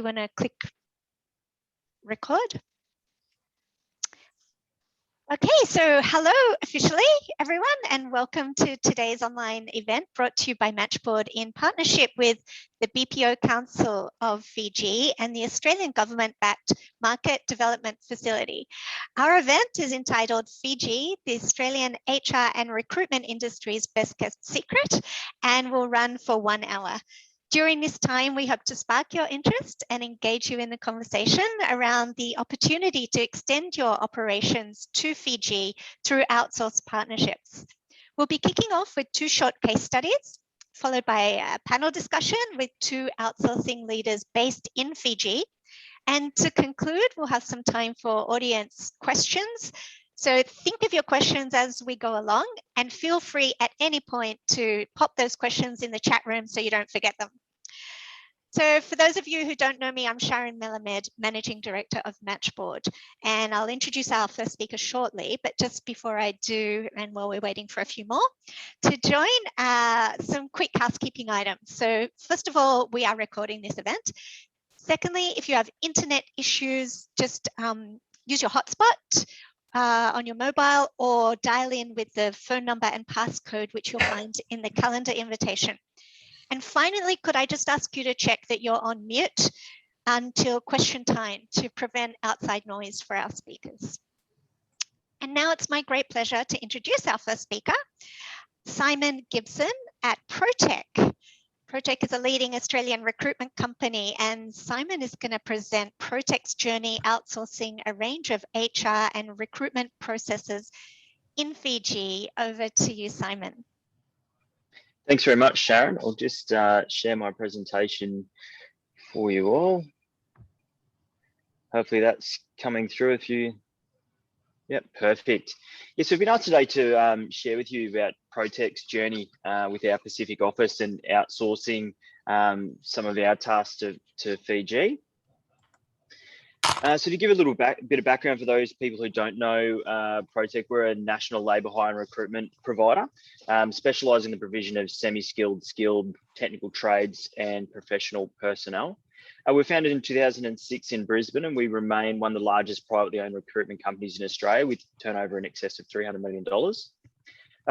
you want to click record. Okay, so hello officially everyone, and welcome to today's online event brought to you by Matchboard in partnership with the BPO Council of Fiji and the Australian government-backed Market Development Facility. Our event is entitled Fiji, the Australian HR and recruitment industry's best kept secret, and will run for 1 hour. During this time, we hope to spark your interest and engage you in the conversation around the opportunity to extend your operations to Fiji through outsourced partnerships. We'll be kicking off with 2 short case studies, followed by a panel discussion with 2 outsourcing leaders based in Fiji. And to conclude, we'll have some time for audience questions. So think of your questions as we go along, and feel free at any point to pop those questions in the chat room so you don't forget them. So for those of you who don't know me, I'm Sharon Melamed, Managing Director of Matchboard, and I'll introduce our first speaker shortly. But just before I do, and while we're waiting for a few more, to join some quick housekeeping items. So first of all, we are recording this event. Secondly, if you have internet issues, just use your hotspot on your mobile or dial in with the phone number and passcode, which you'll find in the calendar invitation. And finally, could I just ask you to check that you're on mute until question time to prevent outside noise for our speakers. And now it's my great pleasure to introduce our first speaker, Simon Gibson at Protech. Protech is a leading Australian recruitment company, and Simon is going to present Protech's journey outsourcing a range of HR and recruitment processes in Fiji. Over to you, Simon. Thanks very much, Sharon. I'll just share my presentation for you all. Hopefully that's coming through if you... Yep, perfect. Yes, we've been asked today to share with you about Protech's journey with our Pacific office and outsourcing some of our tasks to Fiji. So to give a little bit of background for those people who don't know Protech, we're a national labour hire and recruitment provider, specialising in the provision of semi-skilled, skilled, technical trades and professional personnel. We were founded in 2006 in Brisbane, and we remain one of the largest privately owned recruitment companies in Australia with turnover in excess of $300 million.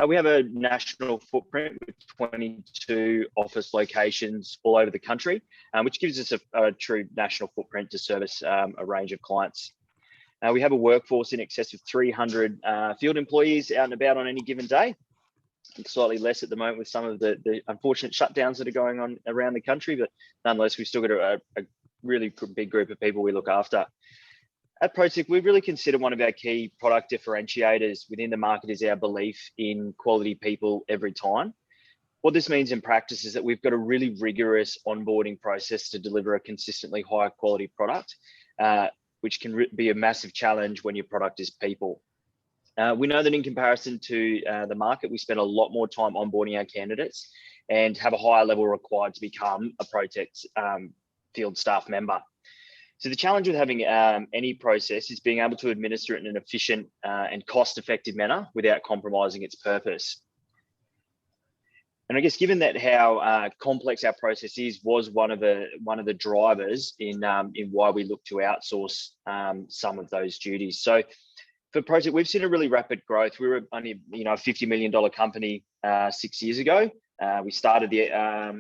We have a national footprint with 22 office locations all over the country, which gives us a true national footprint to service a range of clients. We have a workforce in excess of 300 field employees out and about on any given day. It's slightly less at the moment with some of the unfortunate shutdowns that are going on around the country, but nonetheless, we've still got a really big group of people we look after. At Protech, we really consider one of our key product differentiators within the market is our belief in quality people every time. What this means in practice is that we've got a really rigorous onboarding process to deliver a consistently high quality product, which can be a massive challenge when your product is people. We know that in comparison to the market, we spend a lot more time onboarding our candidates and have a higher level required to become a Protech field staff member. So the challenge with having any process is being able to administer it in an efficient and cost-effective manner without compromising its purpose. And I guess given that how complex our process is was one of the drivers in why we look to outsource some of those duties. So for Protech, we've seen a really rapid growth. We were only a $50 million company 6 years ago. We started the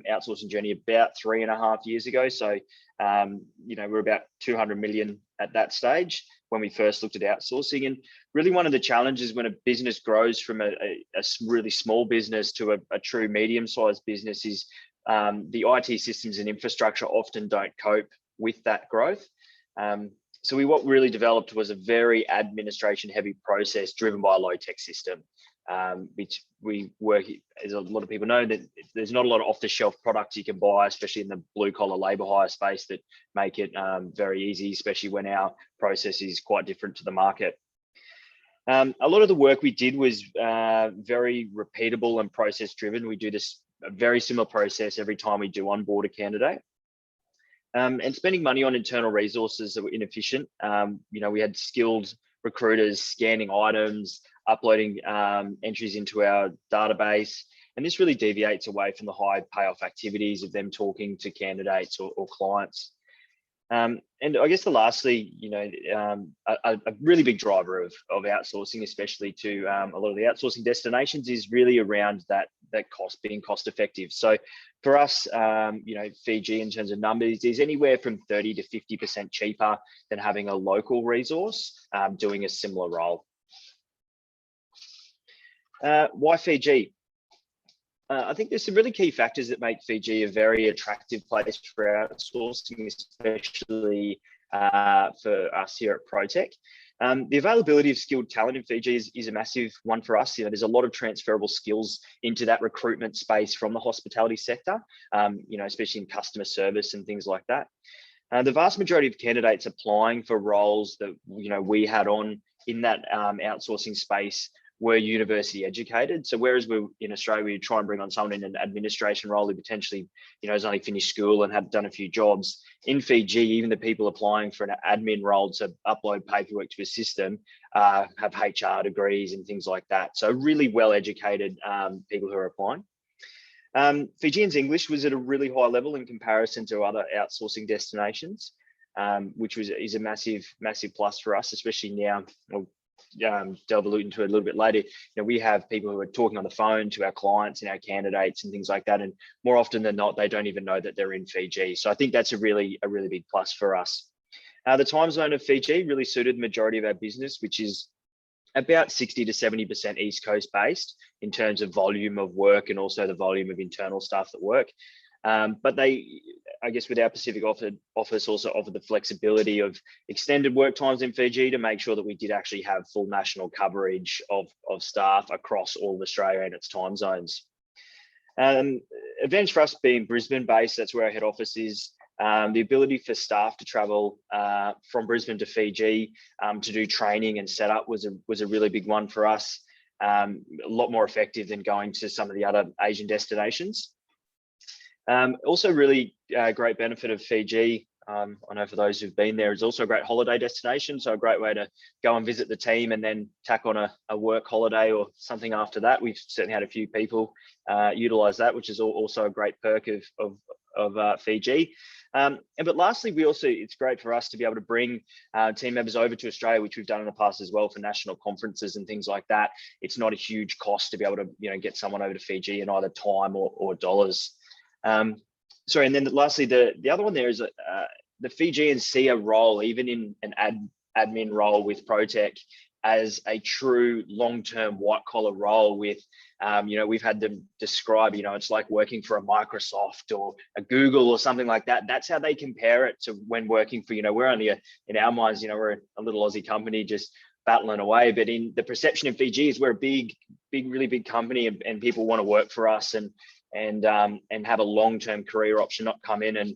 outsourcing journey about 3.5 years ago. So, we're about 200 million at that stage when we first looked at outsourcing. And really one of the challenges when a business grows from a really small business to a true medium-sized business is the IT systems and infrastructure often don't cope with that growth. So what really developed was a very administration-heavy process driven by a low-tech system. Which we work, as a lot of people know, that there's not a lot of off-the-shelf products you can buy, especially in the blue-collar labour hire space, that make it very easy, especially when our process is quite different to the market. A lot of the work we did was very repeatable and process-driven. We do a very similar process every time we do onboard a candidate. And spending money on internal resources that were inefficient. We had skilled recruiters scanning items, uploading entries into our database. And this really deviates away from the high payoff activities of them talking to candidates or clients. And I guess lastly, a really big driver of outsourcing, especially to a lot of the outsourcing destinations, is really around that cost, being cost effective. So for us, Fiji in terms of numbers is anywhere from 30 to 50% cheaper than having a local resource doing a similar role. Why Fiji? I think there's some really key factors that make Fiji a very attractive place for outsourcing, especially for us here at Protech. The availability of skilled talent in Fiji is a massive one for us. There's a lot of transferable skills into that recruitment space from the hospitality sector, especially in customer service and things like that. The vast majority of candidates applying for roles that we had on in that outsourcing space were university educated. So whereas in Australia, we try and bring on someone in an administration role who potentially, has only finished school and have done a few jobs. In Fiji, even the people applying for an admin role to upload paperwork to a system have HR degrees and things like that. So really well-educated people who are applying. Fijians' English was at a really high level in comparison to other outsourcing destinations, which is a massive plus for us, especially now. Delve into it a little bit later. We have people who are talking on the phone to our clients and our candidates and things like that, and more often than not, they don't even know that they're in Fiji. So I think that's a really big plus for us. The time zone of Fiji really suited the majority of our business, which is about 60 to 70% East Coast based in terms of volume of work and also the volume of internal staff that work. But they, I guess, with our Pacific office also offered the flexibility of extended work times in Fiji to make sure that we did actually have full national coverage of staff across all of Australia and its time zones. Advantage for us being Brisbane based, that's where our head office is. The ability for staff to travel from Brisbane to Fiji to do training and setup was a really big one for us. A lot more effective than going to some of the other Asian destinations. Also really great benefit of Fiji. I know for those who've been there, it's also a great holiday destination. So a great way to go and visit the team and then tack on a work holiday or something after that. We've certainly had a few people utilize that, which is also a great perk of Fiji. But lastly, it's great for us to be able to bring team members over to Australia, which we've done in the past as well for national conferences and things like that. It's not a huge cost to be able to get someone over to Fiji in either time or dollars. Sorry, and then lastly, the other one there is the Fijians see a role, even in an admin role with Protech, as a true long-term white-collar role with, we've had them describe, it's like working for a Microsoft or a Google or something like that. That's how they compare it to when working for, we're only, in our minds, we're a little Aussie company just battling away. But in the perception in Fiji is we're a really big company and people want to work for us and have a long-term career option, not come in and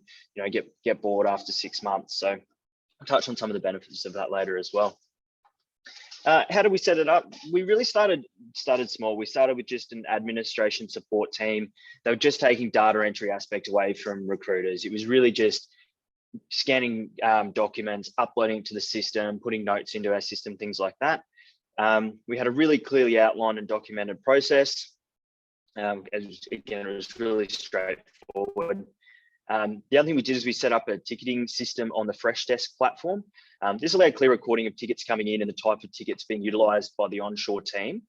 get bored after 6 months. So I'll touch on some of the benefits of that later as well. How do we set it up? We really started small. We started with just an administration support team. They were just taking data entry aspect away from recruiters. It was really just scanning documents, uploading it to the system, putting notes into our system, things like that. We had a really clearly outlined and documented process. Again, it was really straightforward. The other thing we did is we set up a ticketing system on the Fresh Desk platform. This allowed clear recording of tickets coming in and the type of tickets being utilised by the onshore team.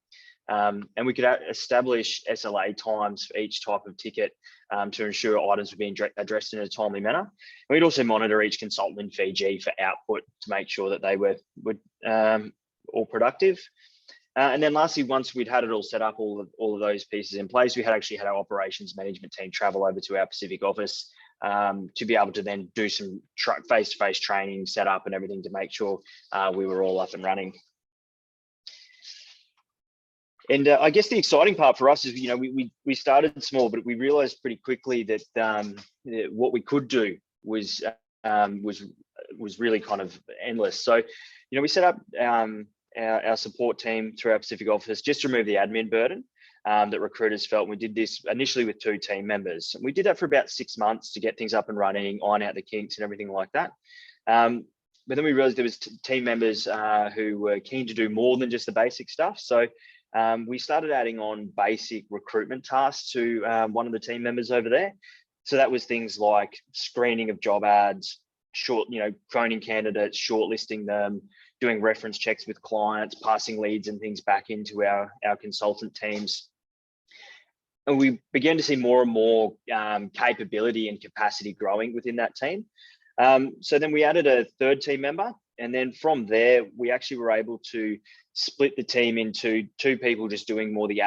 And we could establish SLA times for each type of ticket to ensure items were being addressed in a timely manner. And we'd also monitor each consultant in Fiji for output to make sure that they were all productive. And then lastly, once we'd had it all set up, all of those pieces in place, we had actually had our operations management team travel over to our Pacific office to be able to then do some face-to-face training, set up and everything to make sure we were all up and running. And I guess the exciting part for us is, we started small, but we realized pretty quickly that what we could do was really kind of endless. So, we set up our support team through our Pacific office just to remove the admin burden that recruiters felt. We did this initially with 2 team members. And we did that for about 6 months to get things up and running, iron out the kinks and everything like that. But then we realized there was team members who were keen to do more than just the basic stuff. So we started adding on basic recruitment tasks to one of the team members over there. So that was things like screening of job ads, phoning candidates, shortlisting them, doing reference checks with clients, passing leads and things back into our consultant teams. And we began to see more and more capability and capacity growing within that team. So then we added a third team member. And then from there, we actually were able to split the team into two people just doing more the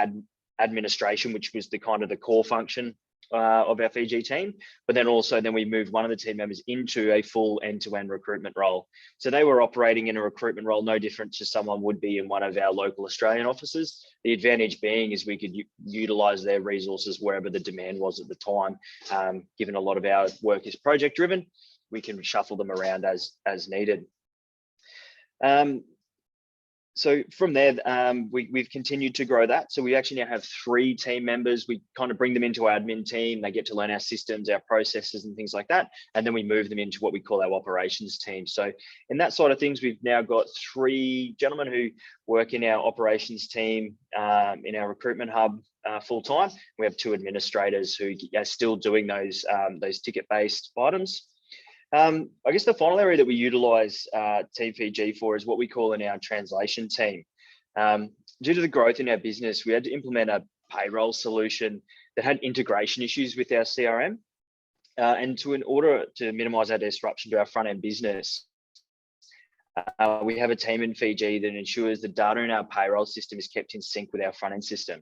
administration, which was the kind of the core function of our Fiji team. But then also we moved one of the team members into a full end-to-end recruitment role. So they were operating in a recruitment role no different to someone would be in one of our local Australian offices. The advantage being is we could utilize their resources wherever the demand was at the time. Given a lot of our work is project driven, we can shuffle them around as needed. So from there, we've continued to grow that. So we actually now have 3 team members. We kind of bring them into our admin team. They get to learn our systems, our processes and things like that. And then we move them into what we call our operations team. So in that side of things, we've now got 3 gentlemen who work in our operations team, in our recruitment hub full time. We have 2 administrators who are still doing those ticket-based items. I guess the final area that we utilize Team Fiji for is what we call in our translation team. Due to the growth in our business, we had to implement a payroll solution that had integration issues with our CRM. And in order to minimize our disruption to our front end business, we have a team in Fiji that ensures the data in our payroll system is kept in sync with our front end system.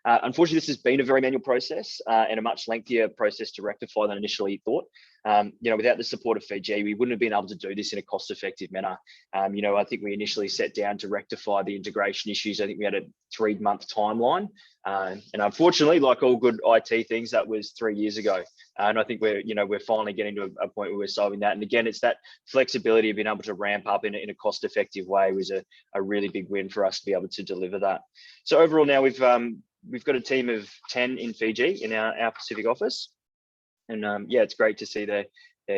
Unfortunately, this has been a very manual process and a much lengthier process to rectify than initially thought. Without the support of Fiji, we wouldn't have been able to do this in a cost-effective manner. I think we initially set down to rectify the integration issues. I think we had a 3-month timeline. And unfortunately, like all good IT things, that was 3 years ago. And I think we're finally getting to a point where we're solving that. And again, it's that flexibility of being able to ramp up in a cost-effective way was a really big win for us to be able to deliver that. So overall, now we've got a team of 10 in Fiji in our Pacific office. And it's great to see their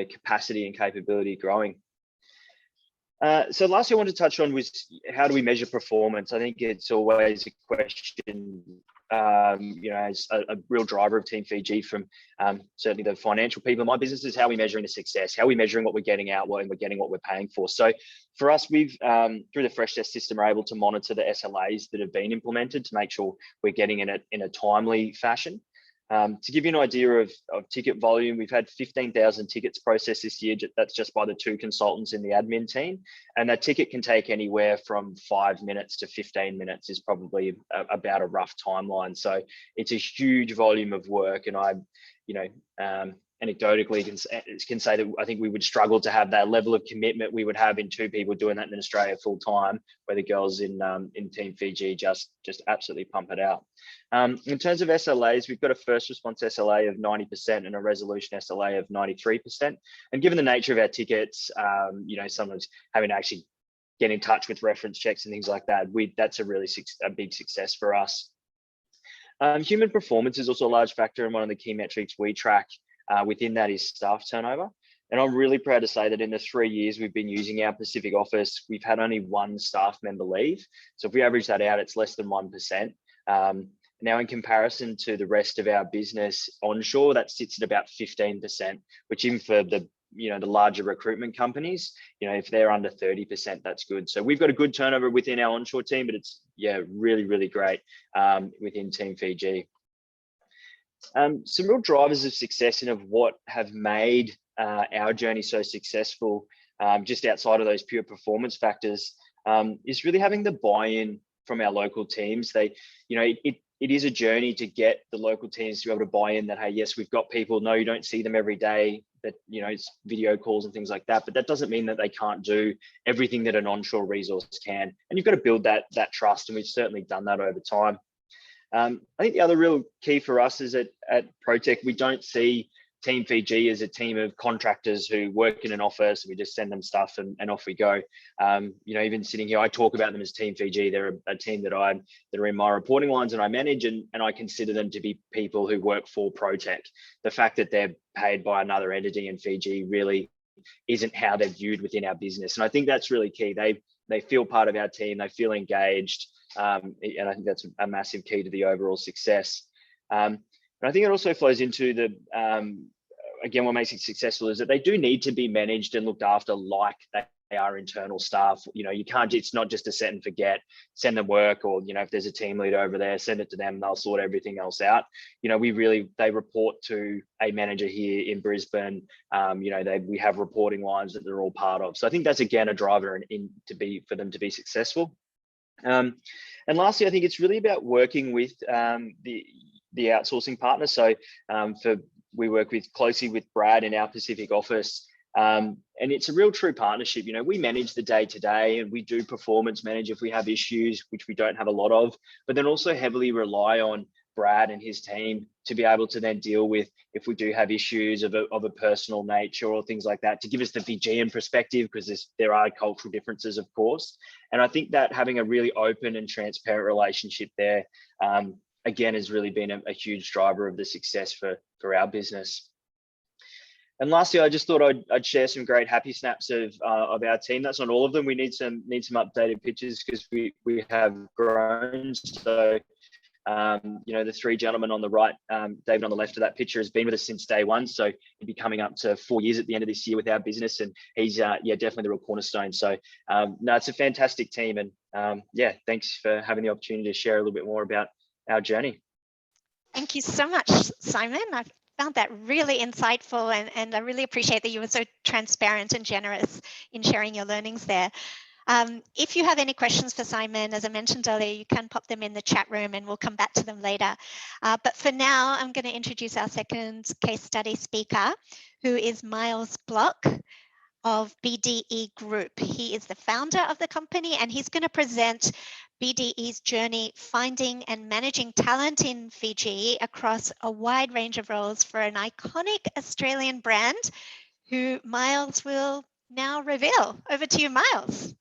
capacity and capability growing. So lastly, I wanted to touch on was how do we measure performance? I think it's always a question, as a real driver of Team Fiji from certainly the financial people in my business is how are we measuring the success? How are we measuring what we're getting out and we're getting what we're paying for? So for us, we've, through the Fresh Desk system, are able to monitor the SLAs that have been implemented to make sure we're getting in a timely fashion. To give you an idea of ticket volume, we've had 15,000 tickets processed this year. That's just by the 2 consultants in the admin team. And that ticket can take anywhere from 5 minutes to 15 minutes is probably about a rough timeline. So it's a huge volume of work. And I, anecdotally can say that I think we would struggle to have that level of commitment we would have in 2 people doing that in Australia full time, where the girls in Team Fiji just absolutely pump it out. In terms of SLAs, we've got a first response SLA of 90% and a resolution SLA of 93%. And given the nature of our tickets, sometimes having to actually get in touch with reference checks and things like that, that's a big success for us. Human performance is also a large factor, and one of the key metrics we track within that is staff turnover. And I'm really proud to say that in the 3 years we've been using our Pacific office, we've had only 1 staff member leave. So if we average that out, it's less than 1%. Now, in comparison to the rest of our business onshore, that sits at about 15%, which even for the larger recruitment companies, if they're under 30%, that's good. So we've got a good turnover within our onshore team, but it's really, really great within Team Fiji. Some real drivers of success and of what have made our journey so successful, just outside of those pure performance factors, is really having the buy-in from our local teams. It is a journey to get the local teams to be able to buy in that, hey, yes, we've got people. No, you don't see them every day, that it's video calls and things like that, but that doesn't mean that they can't do everything that an onshore resource can. And you've got to build that trust, and we've certainly done that over time. I think the other real key for us is at Protech, we don't see Team Fiji as a team of contractors who work in an office and we just send them stuff and off we go. Even sitting here, I talk about them as Team Fiji. They're a team that are in my reporting lines and I manage, and I consider them to be people who work for Protech. The fact that they're paid by another entity in Fiji really isn't how they're viewed within our business. And I think that's really key. They feel part of our team, they feel engaged. And I think that's a massive key to the overall success. And I think it also flows into again, what makes it successful is that they do need to be managed and looked after like they are internal staff. You know, you can't, it's not just a set and forget, send them work, or, you know, if there's a team leader over there, send it to them, they'll sort everything else out. You know, they report to a manager here in Brisbane. You know, we have reporting lines that they're all part of. So I think that's, again, a driver for them to be successful. And lastly, I think it's really about working with the outsourcing partner. So we work closely with Brad in our Pacific office. And it's a real true partnership. You know, we manage the day-to-day, and we do performance manage if we have issues, which we don't have a lot of, but then also heavily rely on Brad and his team to be able to then deal with if we do have issues of a personal nature or things like that, to give us the Fijian perspective, because there are cultural differences, of course. And I think that having a really open and transparent relationship there, again, has really been a huge driver of the success for our business. And lastly, I just thought I'd share some great happy snaps of our team. That's not all of them. We need some updated pictures because we have grown. So, you know, the three gentlemen on the right, David on the left of that picture, has been with us since day one. So he'll be coming up to 4 years at the end of this year with our business, and he's yeah, definitely the real cornerstone. So no, it's a fantastic team, and yeah, thanks for having the opportunity to share a little bit more about our journey. Thank you so much, Simon. I've found that really insightful, and I really appreciate that you were so transparent and generous in sharing your learnings there. If you have any questions for Simon, as I mentioned earlier, you can pop them in the chat room and we'll come back to them later. But for now, I'm going to introduce our second case study speaker, who is Miles Block of BDE Group. He is the founder of the company, and he's going to present BDE's journey finding and managing talent in Fiji across a wide range of roles for an iconic Australian brand, who Miles will now reveal. Over to you, Miles.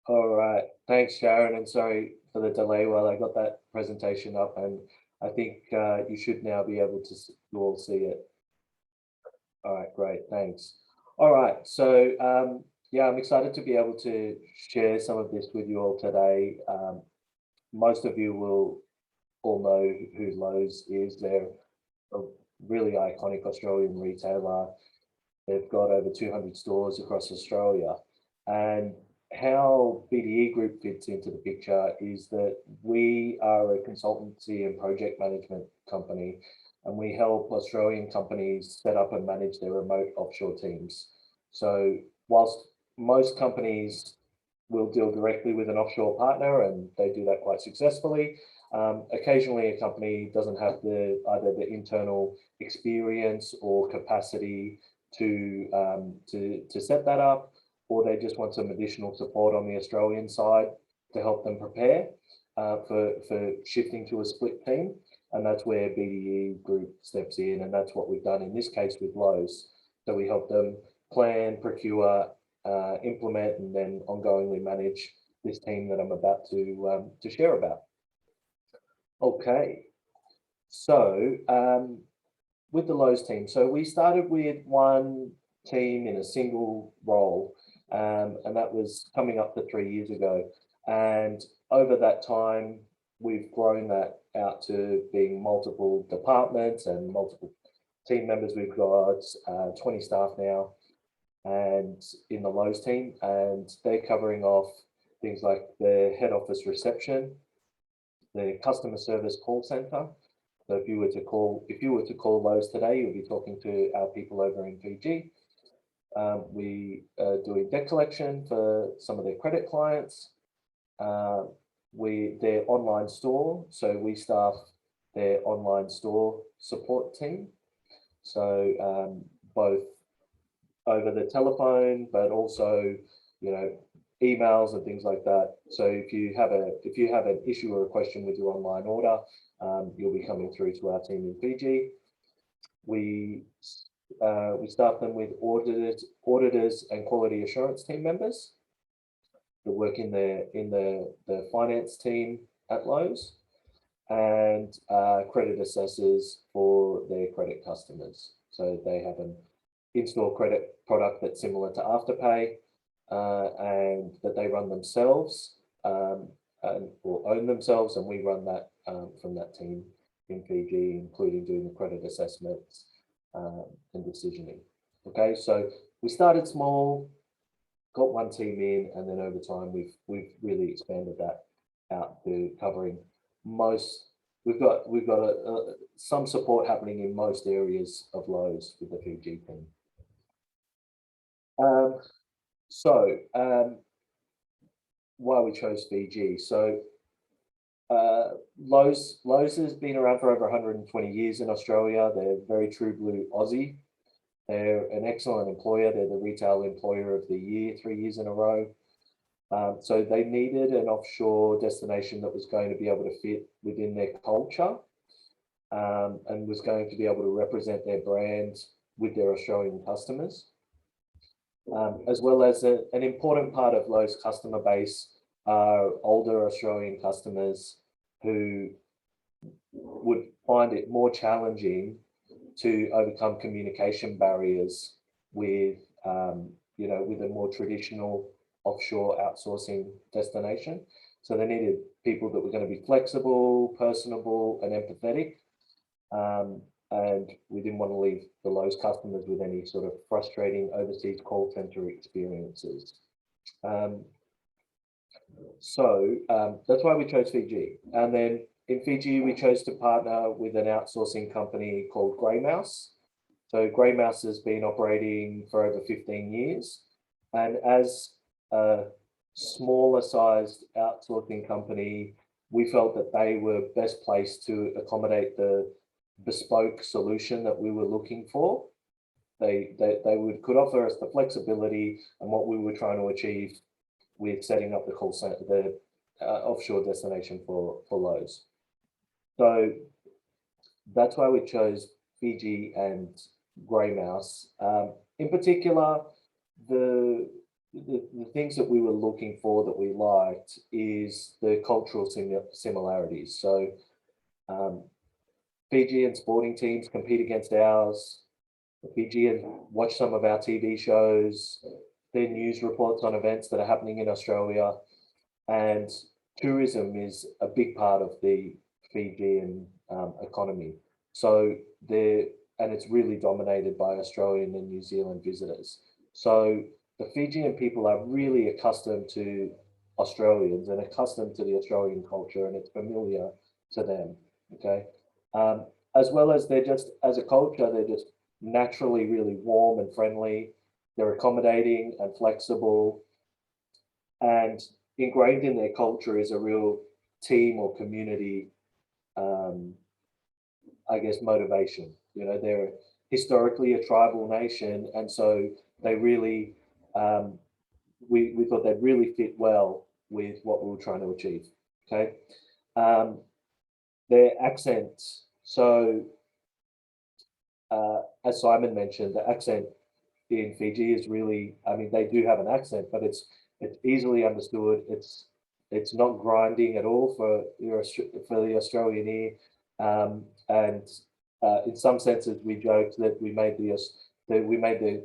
All right, thanks, Sharon, and sorry for the delay while I got that presentation up, and I think you should now be able to all see it. All right, great, thanks. All right, so yeah, I'm excited to be able to share some of this with you all today. Most of you will all know who Lowe's is. They're a really iconic Australian retailer. They've got over 200 stores across Australia, and how BDE Group fits into the picture is that we are a consultancy and project management company, and we help Australian companies set up and manage their remote offshore teams. So whilst most companies will deal directly with an offshore partner, and they do that quite successfully, occasionally a company doesn't have either the internal experience or capacity to set that up, or they just want some additional support on the Australian side to help them prepare for shifting to a split team. And that's where BDE Group steps in, and that's what we've done in this case with Lowe's. So we help them plan, procure, implement, and then ongoingly manage this team that I'm about to share about. Okay, so with the Lowe's team, so we started with one team in a single role, and that was coming up to 3 years ago. And over that time, we've grown that out to being multiple departments and multiple team members. We've got 20 staff now, and in the Lowe's team, and they're covering off things like the head office reception, the customer service call center. So if you were to call Lowe's today, you'll be talking to our people over in Fiji. We are doing debt collection for some of their credit clients. Their online store, so we staff their online store support team. So both over the telephone, but also, you know, emails and things like that. So if you have an issue or a question with your online order, you'll be coming through to our team in Fiji. We staff them with auditors and quality assurance team members that work in the finance team at Lowe's, and credit assessors for their credit customers. So they have an in-store credit product that's similar to Afterpay, and that they run themselves or own themselves, and we run that from that team in Fiji, including doing the credit assessments and decisioning. Okay, so we started small, got one team in, and then over time we've really expanded that out to covering most. We've got some support happening in most areas of Lowe's with the Fiji team. Why we chose Fiji. So Lowe's has been around for over 120 years in Australia. They're very true blue Aussie. They're an excellent employer. They're the retail employer of the year 3 years in a row. So they needed an offshore destination that was going to be able to fit within their culture, and was going to be able to represent their brand with their Australian customers. As well as an important part of Lowe's customer base are older Australian customers who would find it more challenging to overcome communication barriers with, with a more traditional offshore outsourcing destination. So they needed people that were going to be flexible, personable, and empathetic. And we didn't want to leave the Lowe's customers with any sort of frustrating overseas call center experiences. That's why we chose Fiji. And then in Fiji, we chose to partner with an outsourcing company called Grey Mouse. So Grey Mouse has been operating for over 15 years. And as a smaller sized outsourcing company, we felt that they were best placed to accommodate the bespoke solution that we were looking for. They could offer us the flexibility and what we were trying to achieve with setting up the call center, the offshore destination for Lowe's. So that's why we chose Fiji and Grey Mouse. In particular, the things that we were looking for that we liked is the cultural similarities. So Fijian sporting teams compete against ours. The Fijians watch some of our TV shows, their news reports on events that are happening in Australia, and tourism is a big part of the Fijian economy. So it's really dominated by Australian and New Zealand visitors. So the Fijian people are really accustomed to Australians and accustomed to the Australian culture, and it's familiar to them. Okay. As well as they're just, as a culture, they're just naturally really warm and friendly. They're accommodating and flexible, and ingrained in their culture is a real team or community, motivation. You know, they're historically a tribal nation, and so they really, we thought they'd really fit well with what we were trying to achieve. Okay. Their accents. So, as Simon mentioned, the accent in Fiji is really, they do have an accent, but it's easily understood. It's not grinding at all for the Australian ear. And in some senses, we joked that we made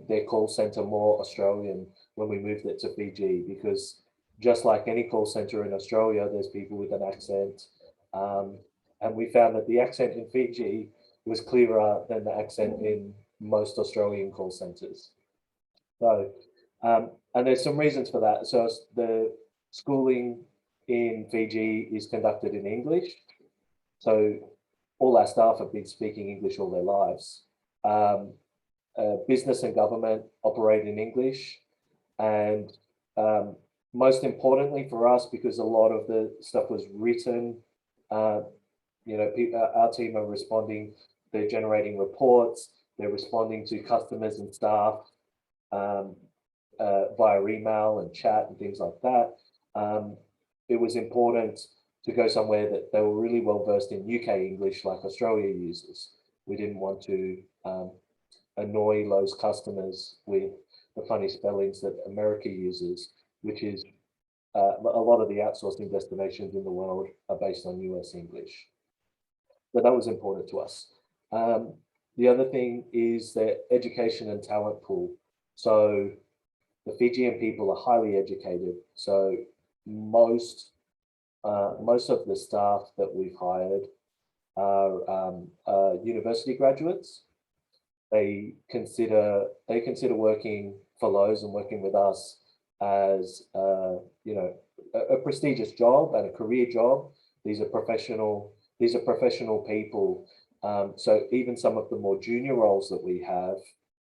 their call center more Australian when we moved it to Fiji, because just like any call center in Australia, there's people with an accent. And we found that the accent in Fiji was clearer than the accent in most Australian call centers. So, and there's some reasons for that. So the schooling in Fiji is conducted in English. So all our staff have been speaking English all their lives. Business and government operate in English. And most importantly for us, because a lot of the stuff was written, our team are responding, they're generating reports, they're responding to customers and staff via email and chat and things like that. It was important to go somewhere that they were really well versed in UK English like Australia uses. We didn't want to annoy Lowe's customers with the funny spellings that America uses, which is a lot of the outsourcing destinations in the world are based on US English. But that was important to us. The other thing is the education and talent pool. So the Fijian people are highly educated. So most of the staff that we've hired are university graduates. They consider working for Lowe's and working with us as you know, a prestigious job and a career job. These are professional people. So even some of the more junior roles that we have,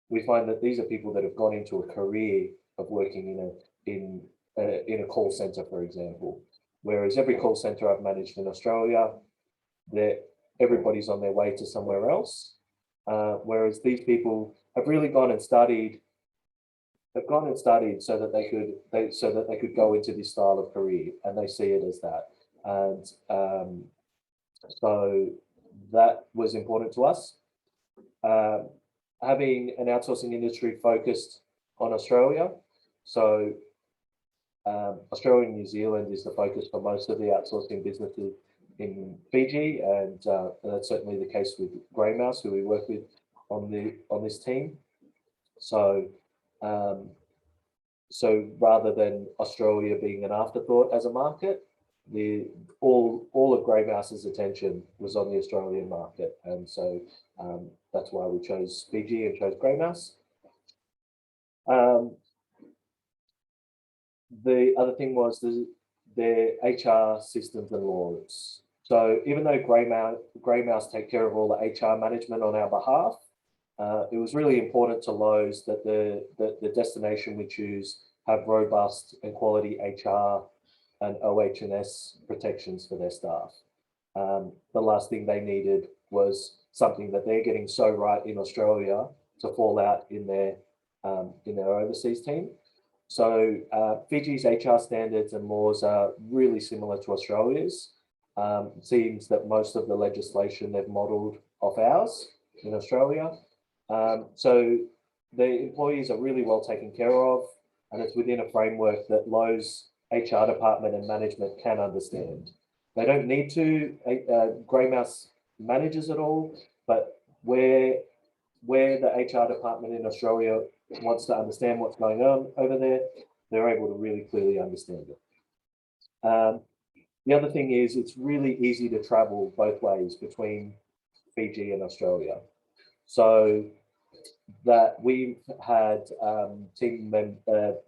we find that these are people that have gone into a career of working in a call center, for example. Whereas every call center I've managed in Australia, everybody's on their way to somewhere else. Whereas these people have really gone and studied. They've gone and studied so that they could go into this style of career, and they see it as that. And so that was important to us. Having an outsourcing industry focused on Australia. So Australia and New Zealand is the focus for most of the outsourcing businesses in Fiji, and that's certainly the case with Grey Mouse, who we work with on this team. So so rather than Australia being an afterthought as a market, all of Grey Mouse's attention was on the Australian market, and so that's why we chose Fiji and chose Grey Mouse. The other thing was their HR systems and laws. So even though Grey Mouse take care of all the HR management on our behalf, it was really important to Lowe's that the destination we choose have robust and quality HR and OH&S protections for their staff. The last thing they needed was something that they're getting so right in Australia to fall out in their overseas team. So Fiji's HR standards and laws are really similar to Australia's. It seems that most of the legislation they've modelled off ours in Australia. So the employees are really well taken care of, and it's within a framework that Lowe's HR department and management can understand. They don't need to. Grey Mouse manages it all, but where the HR department in Australia wants to understand what's going on over there, they're able to really clearly understand it. The other thing is it's really easy to travel both ways between Fiji and Australia. So that we've had team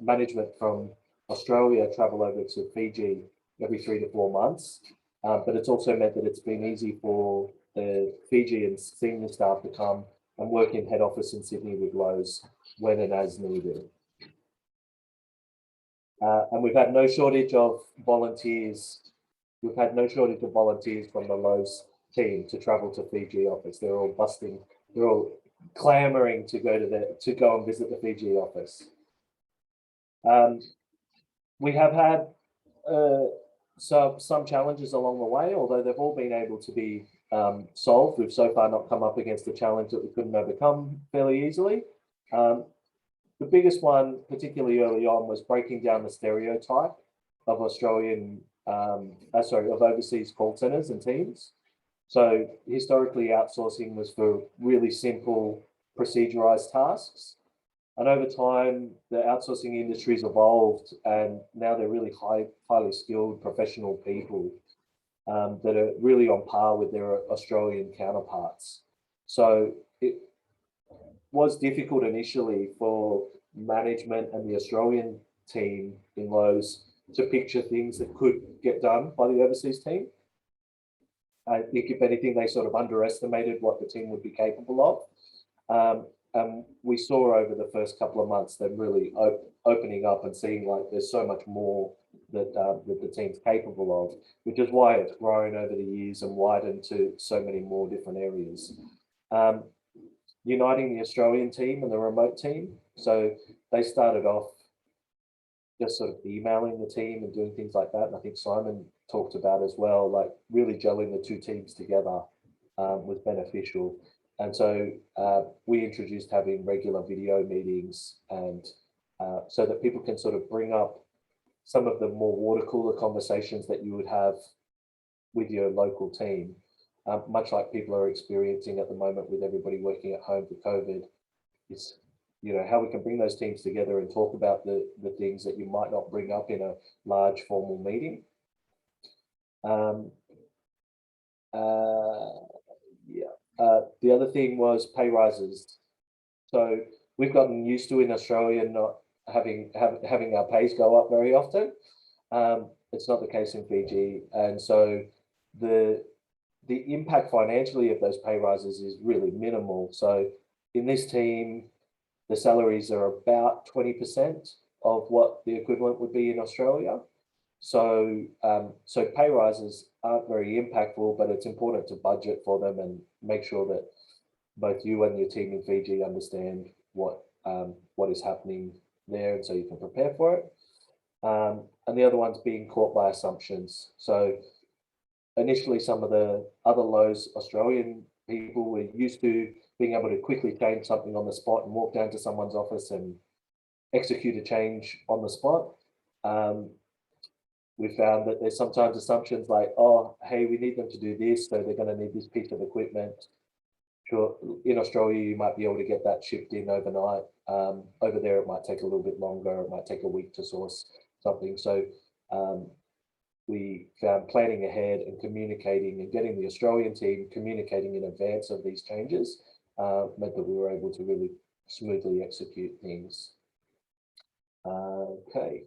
management from Australia travel over to Fiji every 3 to 4 months, but it's also meant that it's been easy for the Fijian senior staff to come and work in head office in Sydney with Lowe's when and as needed. And we've had no shortage of volunteers. We've had no shortage of volunteers from the Lowe's team to travel to Fiji office. They're all clamoring to go and visit the Fiji office. We have had some challenges along the way, although they've all been able to be solved. We've so far not come up against a challenge that we couldn't overcome fairly easily. The biggest one, particularly early on, was breaking down the stereotype of of overseas call centers and teams. So historically, outsourcing was for really simple, procedurized tasks. And over time, the outsourcing industry's evolved, and now they're really highly skilled professional people that are really on par with their Australian counterparts. So it was difficult initially for management and the Australian team in Lowe's to picture things that could get done by the overseas team. I think if anything, they sort of underestimated what the team would be capable of. And we saw over the first couple of months them really opening up and seeing like there's so much more that the team's capable of, which is why it's grown over the years and widened to so many more different areas. Uniting the Australian team and the remote team. So they started off just sort of emailing the team and doing things like that. And I think Simon talked about as well, like really gelling the two teams together was beneficial. And so we introduced having regular video meetings, and so that people can sort of bring up some of the more water cooler conversations that you would have with your local team. much like people are experiencing at the moment with everybody working at home for COVID, is, you know, how we can bring those teams together and talk about the things that you might not bring up in a large formal meeting. The other thing was pay rises. So we've gotten used to in Australia not having our pays go up very often. It's not the case in Fiji, and so the impact financially of those pay rises is really minimal. So in this team, the salaries are about 20% of what the equivalent would be in Australia. So so pay rises aren't very impactful, but it's important to budget for them and make sure that both you and your team in Fiji understand what is happening there, and so you can prepare for it. And the other one's being caught by assumptions. So initially, some of the other Lowe's Australian people were used to being able to quickly change something on the spot and walk down to someone's office and execute a change on the spot. We found that there's sometimes assumptions like, oh, hey, we need them to do this, so they're going to need this piece of equipment. Sure, in Australia, you might be able to get that shipped in overnight. Over there, it might take a little bit longer. It might take a week to source something. So we found planning ahead and communicating and getting the Australian team communicating in advance of these changes meant that we were able to really smoothly execute things. Okay.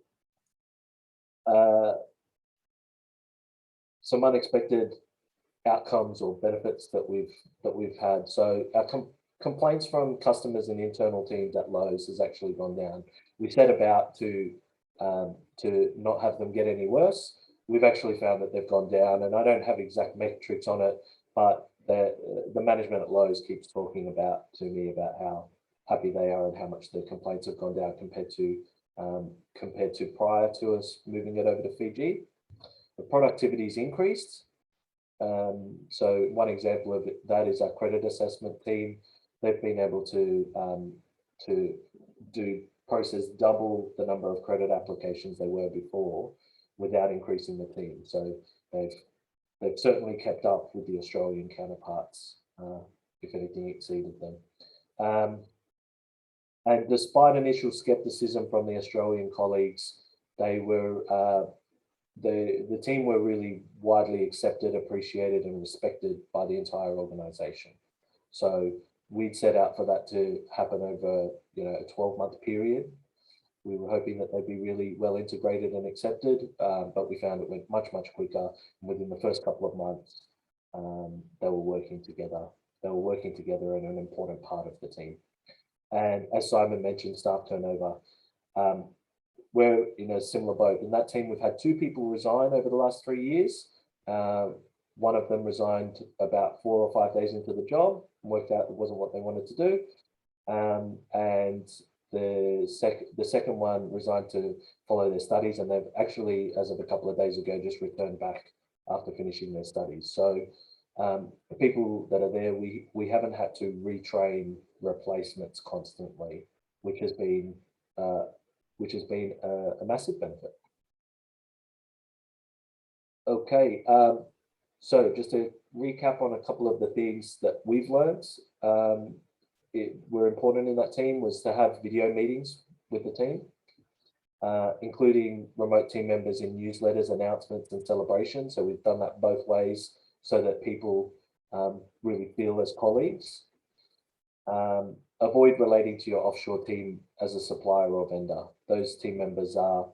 Some unexpected outcomes or benefits that we've had. So our complaints from customers and internal teams at Lowe's has actually gone down. We set about to not have them get any worse. We've actually found that they've gone down, and I don't have exact metrics on it, but the management at Lowe's keeps talking to me about how happy they are and how much the complaints have gone down compared to prior to us moving it over to Fiji. The productivity's increased. So one example of that is our credit assessment team. They've been able to process double the number of credit applications they were before without increasing the team. So they've certainly kept up with the Australian counterparts, if anything exceeded them. And despite initial skepticism from the Australian colleagues, they were the team were really widely accepted, appreciated, and respected by the entire organisation. So we'd set out for that to happen over, you know, a 12-month period. We were hoping that they'd be really well integrated and accepted, but we found it went much quicker. Within the first couple of months, they were working together. They were working together and an important part of the team. And as Simon mentioned, staff turnover. We're in a similar boat. In that team, we've had 2 people resign over the last 3 years. One of them resigned about 4 or 5 days into the job, worked out it wasn't what they wanted to do. And the second one resigned to follow their studies, and they've actually, as of a couple of days ago, just returned back after finishing their studies. So the people that are there, we haven't had to retrain replacements constantly, which has been a massive benefit. Okay, so just to recap on a couple of the things that we've learned were important in that team was to have video meetings with the team, including remote team members in newsletters, announcements, and celebrations. So we've done that both ways so that people really feel as colleagues. Avoid relating to your offshore team as a supplier or vendor. Those team members are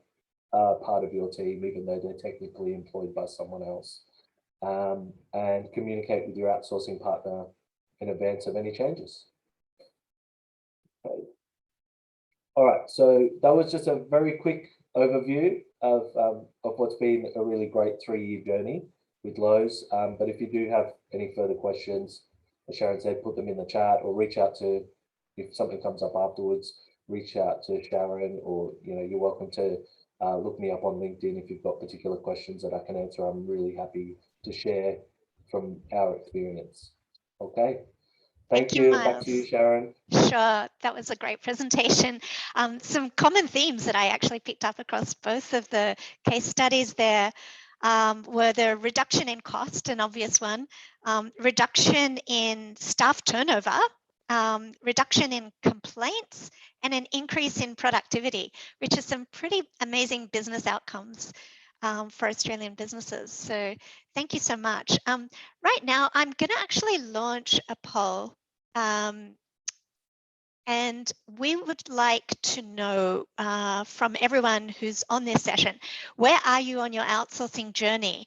part of your team, even though they're technically employed by someone else. And communicate with your outsourcing partner in advance of any changes. Okay. All right, so that was just a very quick overview of what's been a really great 3-year journey with Lowe's. But if you do have any further questions, as Sharon said, put them in the chat or reach out to, if something comes up afterwards, reach out to Sharon, or you're welcome to look me up on LinkedIn if you've got particular questions that I can answer. I'm really happy to share from our experience. Okay. Thank you. Miles. Back to you, Sharon. Sure, that was a great presentation. Some common themes that I actually picked up across both of the case studies there. were the reduction in cost, an obvious one, reduction in staff turnover, reduction in complaints, and an increase in productivity, which is some pretty amazing business outcomes for Australian businesses. So thank you so much. Right now, I'm going to actually launch a poll. And we would like to know from everyone who's on this session, where are you on your outsourcing journey?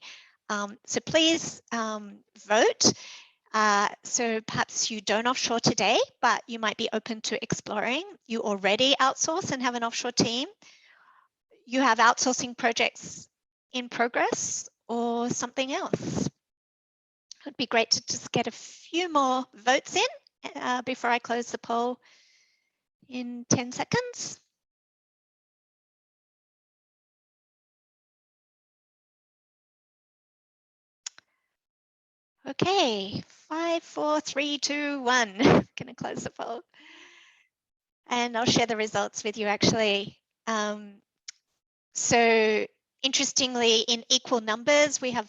So please vote. So perhaps you don't offshore today, but you might be open to exploring. You already outsource and have an offshore team. You have outsourcing projects in progress or something else. It would be great to just get a few more votes in before I close the poll in 10 seconds. Okay, 5, 4, 3, 2, 1. Gonna close the poll. And I'll share the results with you actually. So interestingly, in equal numbers, we have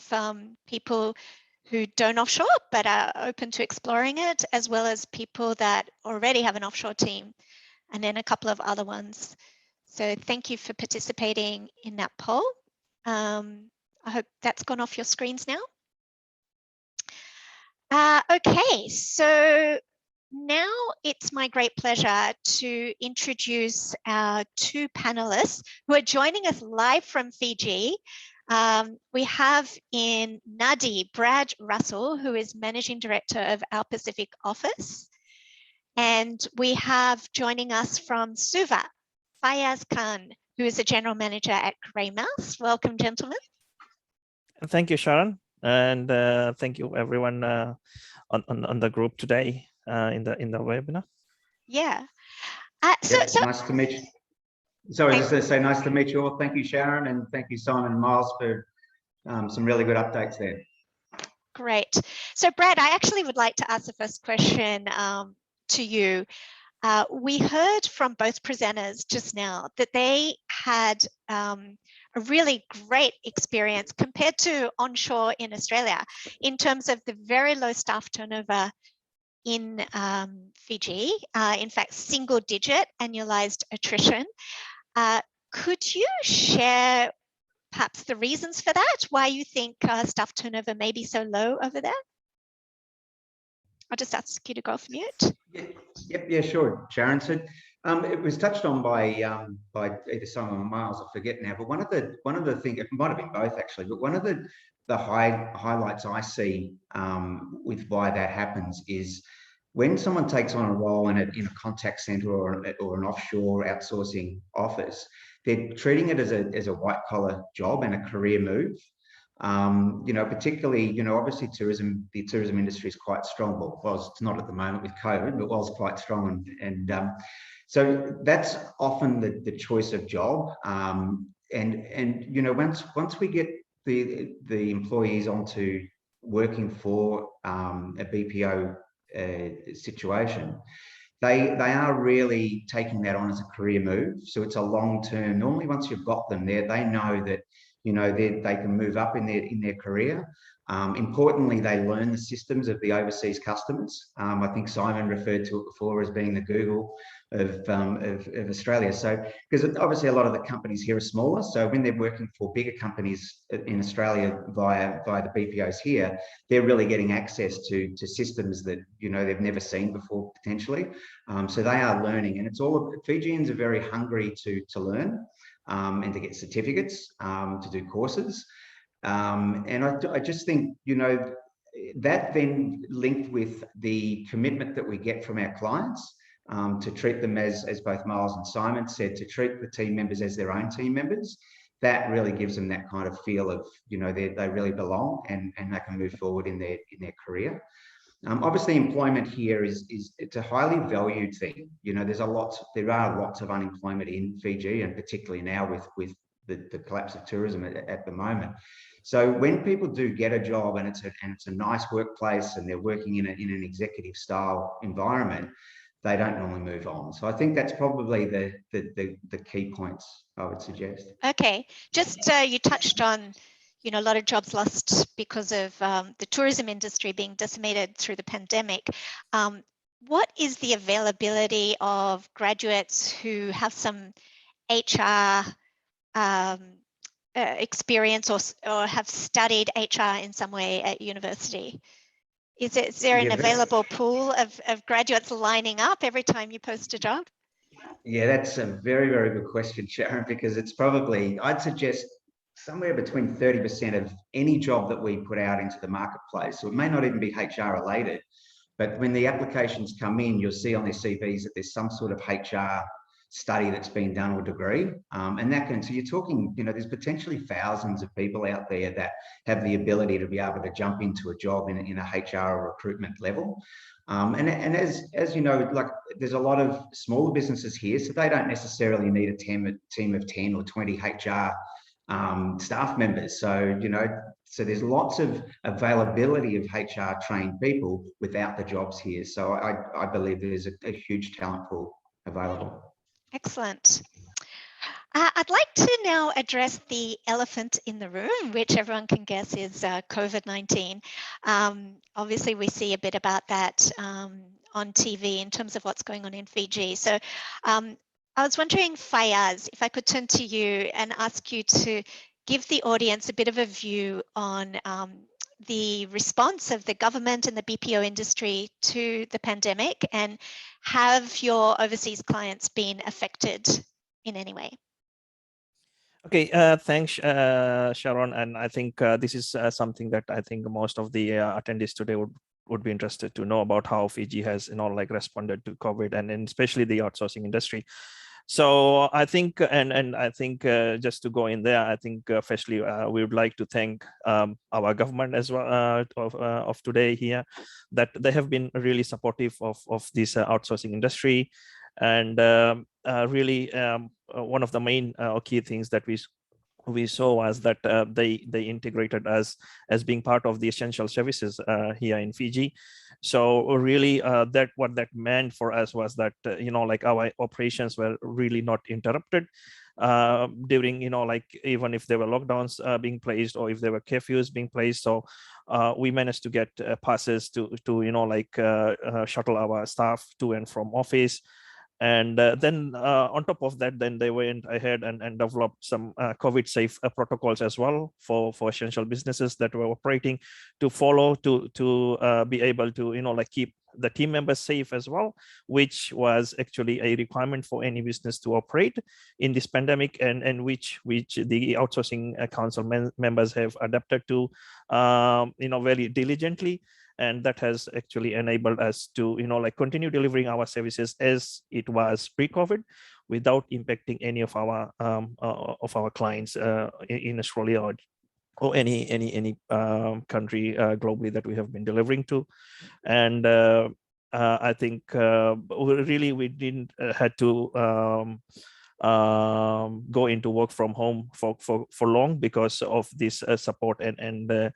people who don't offshore but are open to exploring it, as well as people that already have an offshore team, and then a couple of other ones. So thank you for participating in that poll. I hope that's gone off your screens now. Okay, so now it's my great pleasure to introduce our two panelists who are joining us live from Fiji. We have in Nadi Brad Russell, who is Managing Director of our Pacific office. And we have joining us from Suva, Fayaz Khan, who is the General Manager at Grey Mouse. Welcome, gentlemen. Thank you, Sharon. And thank you everyone on the group today in the webinar. Yeah. Nice to meet you. So I was just going to say, nice to meet you all. Thank you, Sharon, and thank you, Simon and Miles, for some really good updates there. Great. So Brad, I actually would like to ask the first question to you. We heard from both presenters just now that they had a really great experience compared to onshore in Australia in terms of the very low staff turnover in Fiji, in fact, single digit annualized attrition. Could you share perhaps the reasons for that, why you think staff turnover may be so low over there? I'll just ask you to go off mute. Yeah, sure, Sharon. So it was touched on by either Simon or Miles, I forget now, but one of the things, it might have been both actually, but one of the highlights I see with why that happens is when someone takes on a role in a contact center or an offshore outsourcing office, they're treating it as a white collar job and a career move. Particularly, obviously the tourism industry is quite strong. Well, it's not at the moment with COVID, but was quite strong. And so that's often the choice of job. Once we get the employees onto working for a BPO situation, they are really taking that on as a career move. So it's a long term. Normally, once you've got them there, they know that they can move up in their career. Importantly, they learn the systems of the overseas customers. I think Simon referred to it before as being the Google of Australia. So, because obviously a lot of the companies here are smaller. So when they're working for bigger companies in Australia via the BPOs here, they're really getting access to systems that they've never seen before potentially. So they are learning, and Fijians are very hungry to learn. And to get certificates, to do courses. And I just think, that then linked with the commitment that we get from our clients to treat them as both Miles and Simon said, to treat the team members as their own team members, that really gives them that kind of feel of, they really belong and they can move forward in their career. Obviously, employment here it's a highly valued thing. There are lots of unemployment in Fiji, and particularly now with the collapse of tourism at the moment. So when people do get a job and it's a nice workplace and they're working in an executive style environment, they don't normally move on. So I think that's probably the key points I would suggest. Okay, just you touched on you know, a lot of jobs lost because of the tourism industry being decimated through the pandemic. What is the availability of graduates who have some HR experience or have studied HR in some way at university? Is there an available pool of graduates lining up every time you post a job? Yeah, that's a very, very good question, Sharon, because it's probably, I'd suggest somewhere between 30% of any job that we put out into the marketplace. So it may not even be HR related, but when the applications come in, you'll see on their CVs that there's some sort of HR study that's been done or degree. And that can, so you're talking, you know, there's potentially thousands of people out there that have the ability to be able to jump into a job in a HR or recruitment level. And as you know, like there's a lot of smaller businesses here, so they don't necessarily need a team of 10 or 20 HR staff members. So, you know, so there's lots of availability of HR trained people without the jobs here. So I believe there's a huge talent pool available. Excellent. I'd like to now address the elephant in the room, which everyone can guess is COVID-19. Obviously, we see a bit about that on TV in terms of what's going on in Fiji. So I was wondering, Fayaz, if I could turn to you and ask you to give the audience a bit of a view on the response of the government and the BPO industry to the pandemic, and have your overseas clients been affected in any way? Okay, thanks, Sharon. And I think this is something that I think most of the attendees today would be interested to know about how Fiji has, you know, like responded to COVID, and especially the outsourcing industry. So I think, and I think just to go in there, I think firstly, we would like to thank our government as well of today here, that they have been really supportive of this outsourcing industry. And really one of the main key things that we saw was that they integrated us as being part of the essential services here in Fiji. So really that what that meant for us was that, you know, like our operations were really not interrupted during, you know, like even if there were lockdowns being placed or if there were curfews being placed. So we managed to get passes to you know, like shuttle our staff to and from office. And then on top of that, then they went ahead and developed some COVID safe protocols as well for essential businesses that were operating to follow, to be able to, you know, like keep the team members safe as well, which was actually a requirement for any business to operate in this pandemic, and which the outsourcing council members have adapted to, you know, very diligently. And that has actually enabled us to, you know, like continue delivering our services as it was pre-COVID, without impacting any of our clients in Australia or any country globally that we have been delivering to. And I think really we didn't had to go into work from home for long because of this support and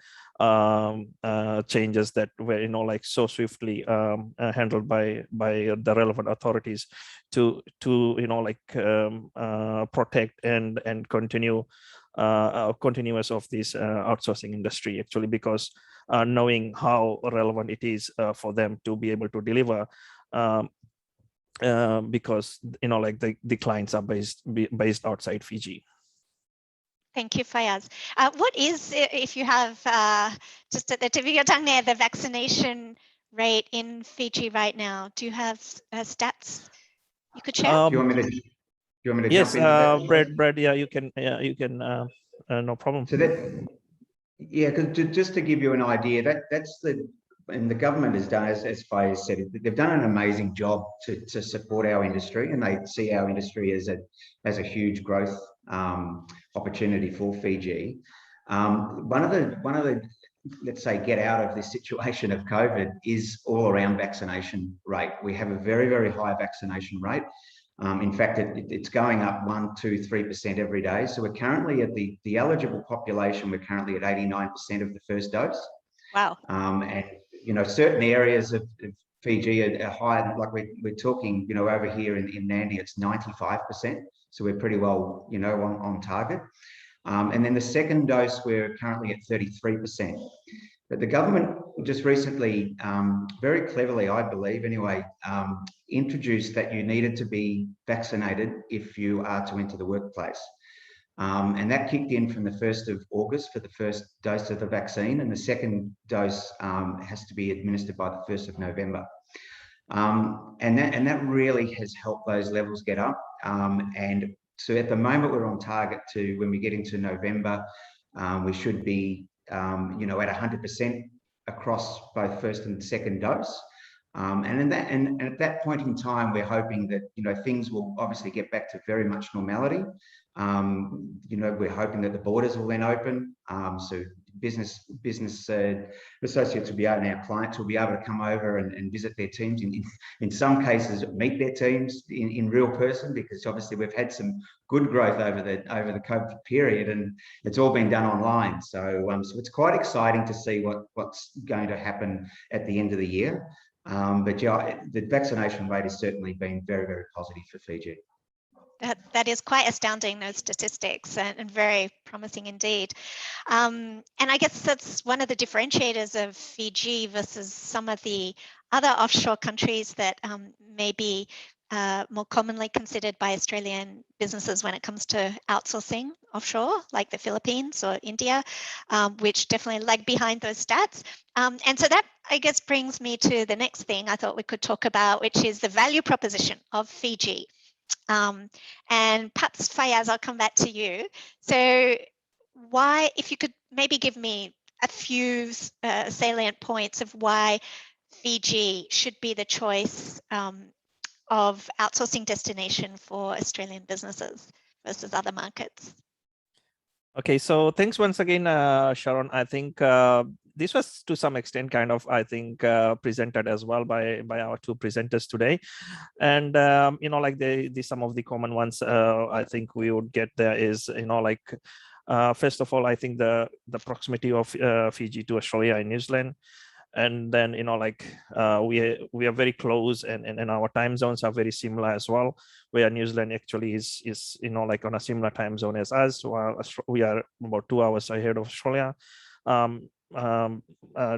changes that were, you know, like so swiftly handled by the relevant authorities to you know, like protect and continue continuous of this outsourcing industry, actually, because knowing how relevant it is for them to be able to deliver, because, you know, like the clients are based outside Fiji. Thank you, Fayaz. What is, if you have just at the tip of your tongue there, the vaccination rate in Fiji right now? Do you have stats you could share? Do you want me to yes, jump into that? Brad, yeah, you can, no problem. So that, yeah, because just to give you an idea, that's and the government has done, as Fayez said, they've done an amazing job to support our industry, and they see our industry as a huge growth opportunity for Fiji. One of the let's say get out of this situation of COVID is all around vaccination rate. We have a very, very high vaccination rate. In fact, it's going up 1%, 2%, 3% every day. So we're currently at the eligible population. We're currently at 89% of the first dose. Wow. And you know, certain areas of Fiji are higher. Like we're talking, you know, over here in Nandi, it's 95%. So we're pretty well, you know, on target. And then the second dose, we're currently at 33%. But the government just recently, very cleverly, I believe anyway, introduced that you needed to be vaccinated if you are to enter the workplace. And that kicked in from the 1st of August for the first dose of the vaccine, and the second dose has to be administered by the 1st of November. And that really has helped those levels get up. And so at the moment we're on target to, when we get into November, we should be, at 100% across both first and second dose. And at that point in time, we're hoping that, things will obviously get back to very much normality. We're hoping that the borders will then open. So business associates will be able, and our clients will be able to come over and visit their teams. In some cases, meet their teams in real person, because obviously we've had some good growth over the COVID period, and it's all been done online. So it's quite exciting to see what's going to happen at the end of the year. But yeah, the vaccination rate has certainly been very, very positive for Fiji. That is quite astounding, those statistics, and very promising indeed. And I guess that's one of the differentiators of Fiji versus some of the other offshore countries that may be more commonly considered by Australian businesses when it comes to outsourcing offshore, like the Philippines or India, which definitely lag behind those stats. And so that, I guess, brings me to the next thing I thought we could talk about, which is the value proposition of Fiji. And perhaps Fayaz, I'll come back to you. So why, if you could maybe give me a few salient points of why Fiji should be the choice of outsourcing destination for Australian businesses versus other markets. Okay, so thanks once again, Sharon. I think this was to some extent kind of, I think, presented as well by our two presenters today. And, like some of the common ones I think we would get there is, first of all, I think the proximity of Fiji to Australia and New Zealand. And then, we are very close, and our time zones are very similar as well, where New Zealand actually is on a similar time zone as us, while we are about 2 hours ahead of Australia.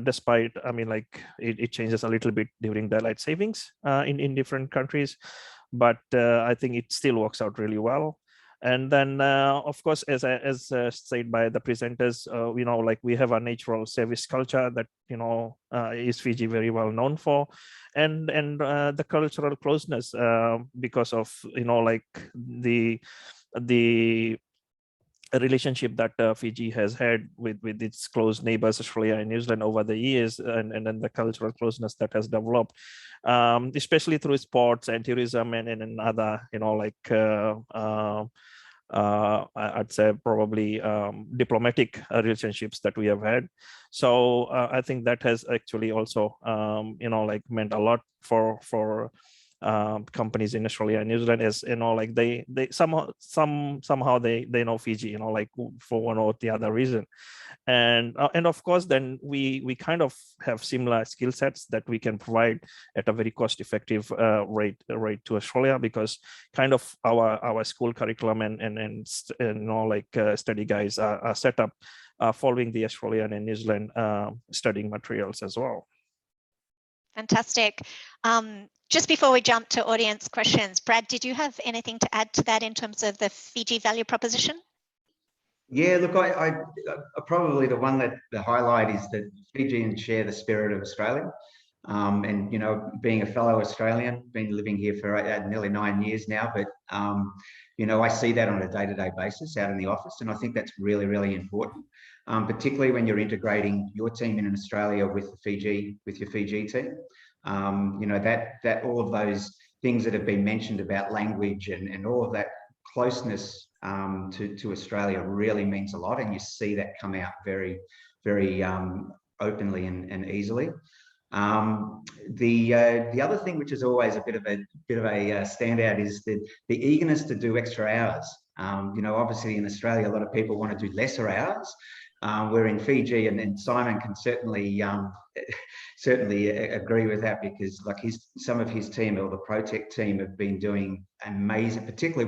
Despite, it changes a little bit during daylight savings in different countries, but I think it still works out really well. And then, of course, as said by the presenters, we have a natural service culture that, is Fiji very well known for, and the cultural closeness because of, the relationship that Fiji has had with its close neighbors, Australia and New Zealand, over the years, and then the cultural closeness that has developed, especially through sports and tourism and other, I'd say probably diplomatic relationships that we have had. So I think that has actually also, meant a lot for companies in Australia and New Zealand, as they somehow they know Fiji, for one or the other reason. And of course, then we kind of have similar skill sets that we can provide at a very cost-effective rate to Australia, because kind of our school curriculum and study guides are set up following the Australian and New Zealand studying materials as well. Fantastic. Just before we jump to audience questions, Brad, did you have anything to add to that in terms of the Fiji value proposition? Yeah, look, I probably the one that the highlight is that Fijians share the spirit of Australia. And, being a fellow Australian, been living here for nearly 9 years now, but, I see that on a day-to-day basis out in the office. And I think that's really, really important, particularly when you're integrating your team in Australia with your Fiji team. That all of those things that have been mentioned about language and all of that closeness to Australia really means a lot, and you see that come out very, very openly and easily. The other thing, which is always a bit of a standout, is the eagerness to do extra hours. Obviously in Australia, a lot of people want to do lesser hours, We're in Fiji, and Simon can certainly certainly agree with that, because like some of his team, or the Protech team, have been doing amazing, particularly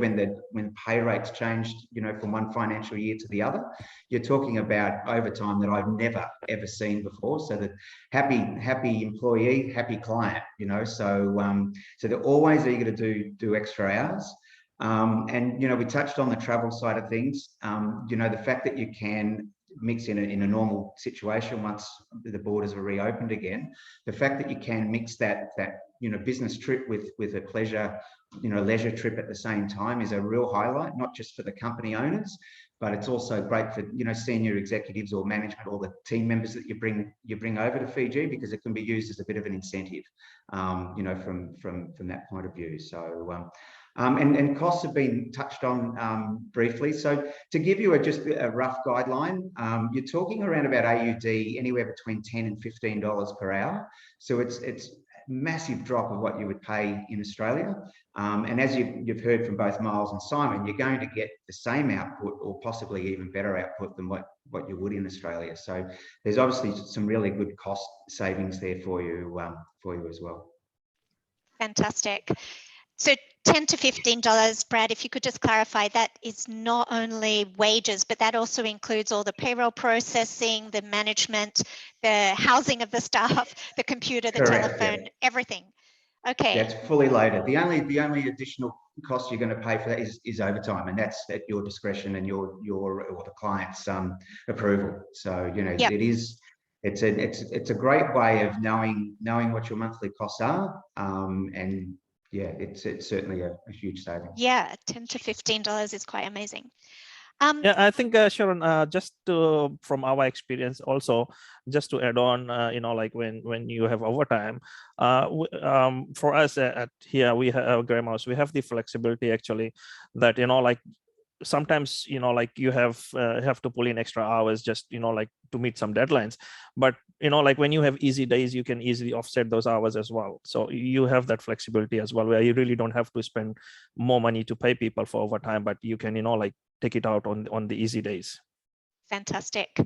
when pay rates changed, you know, from one financial year to the other. You're talking about overtime that I've never ever seen before. So that happy employee, happy client, you know. So so they're always eager to do extra hours. And you know, we touched on the travel side of things. You know, the fact that you can mix in a normal situation once the borders are reopened again, the fact that you can mix that you know, business trip with a pleasure, you know, leisure trip at the same time is a real highlight, not just for the company owners, but it's also great for, you know, senior executives or management, or the team members that you bring over to Fiji, because it can be used as a bit of an incentive, you know, from that point of view. So and costs have been touched on briefly. So to give you just a rough guideline, you're talking around about AUD anywhere between $10 and $15 per hour. So it's massive drop of what you would pay in Australia. And as you've heard from both Miles and Simon, you're going to get the same output, or possibly even better output than what you would in Australia. So there's obviously some really good cost savings there for you as well. Fantastic. So $10 to $15, Brad, if you could just clarify, that is not only wages, but that also includes all the payroll processing, the management, the housing of the staff, the computer, the Correct, telephone, yeah. Everything. Okay. That's fully loaded. The only additional cost you're going to pay for that is overtime, and that's at your discretion and your or the client's approval. So you know, yep. It's a great way of knowing what your monthly costs are, and yeah, it's certainly a huge saving. Yeah, $10 to $15 is quite amazing. Yeah, I think Sharon, just from our experience also, just to add on, you know, like when you have overtime, for us at here, we have Grey Mouse, we have the flexibility actually that, you know, like sometimes, you know, like you have to pull in extra hours just, you know, like to meet some deadlines. But, you know, like when you have easy days, you can easily offset those hours as well. So you have that flexibility as well, where you really don't have to spend more money to pay people for overtime, but you can, you know, like take it out on the easy days. Fantastic.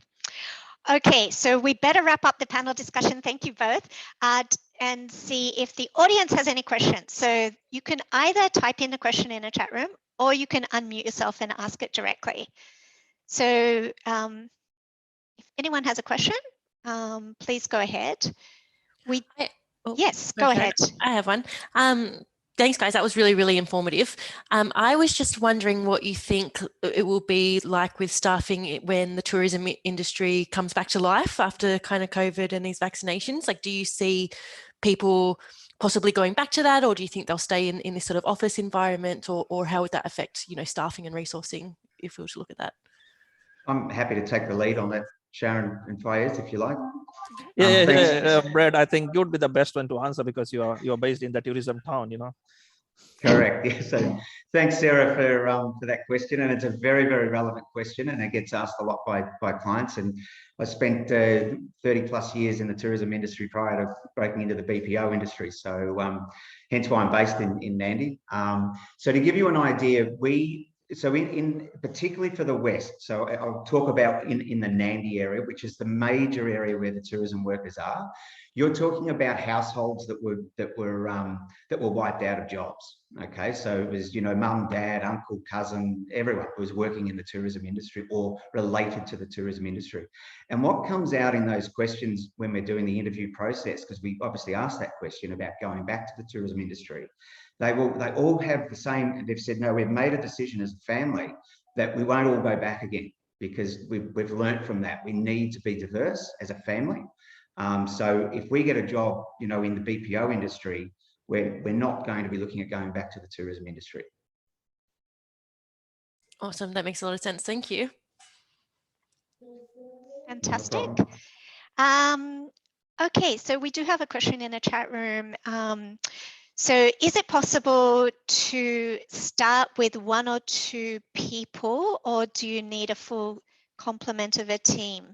Okay, so we better wrap up the panel discussion. Thank you both. And see if the audience has any questions. So you can either type in the question in a chat room, or you can unmute yourself and ask it directly. So if anyone has a question, please go ahead. Yes, go ahead. I have one. Thanks, guys. That was really, really informative. I was just wondering what you think it will be like with staffing when the tourism industry comes back to life after kind of COVID and these vaccinations. Like, do you see people possibly going back to that, or do you think they'll stay in this sort of office environment, or how would that affect, you know, staffing and resourcing if we were to look at that? I'm happy to take the lead on that, Sharon and Faiz, if you like. Brad, I think you'd be the best one to answer, because you're based in the tourism town, you know. Correct. Yeah. So thanks, Sarah, for that question, and it's a very, very relevant question, and it gets asked a lot by clients. And I spent 30+ years in the tourism industry prior to breaking into the BPO industry. So hence why I'm based in Nandi. So to give you an idea, in particularly for the West, so I'll talk about in the Nandi area, which is the major area where the tourism workers are. You're talking about households that were wiped out of jobs. Okay, so it was, you know, mum, dad, uncle, cousin, everyone who was working in the tourism industry or related to the tourism industry. And what comes out in those questions when we're doing the interview process, because we obviously asked that question about going back to the tourism industry, they all have the same. They've said, no, we've made a decision as a family that we won't all go back again, because we've learned from that. We need to be diverse as a family. So if we get a job, you know, in the BPO industry, we're not going to be looking at going back to the tourism industry. Awesome. That makes a lot of sense. Thank you. Fantastic. Okay, so we do have a question in the chat room. So is it possible to start with 1 or 2 people, or do you need a full complement of a team?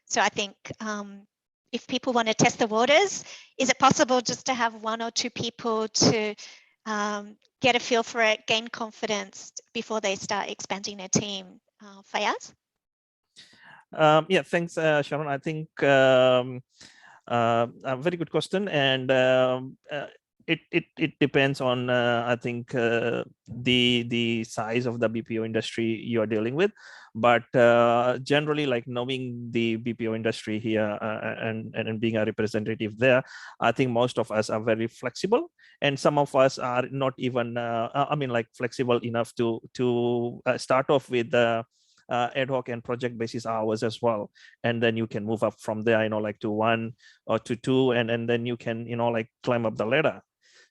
So I think if people want to test the waters, is it possible just to have 1 or 2 people to get a feel for it, gain confidence before they start expanding their team? Fayaz? Yeah, thanks, Sharon. I think a very good question, and it depends on I think the size of the BPO industry you are dealing with, but generally, like knowing the BPO industry here and being a representative there, I think most of us are very flexible, and some of us are not even I mean, like flexible enough to start off with ad hoc and project basis hours as well, and then you can move up from there, like to 1 or to 2, and then you can like climb up the ladder.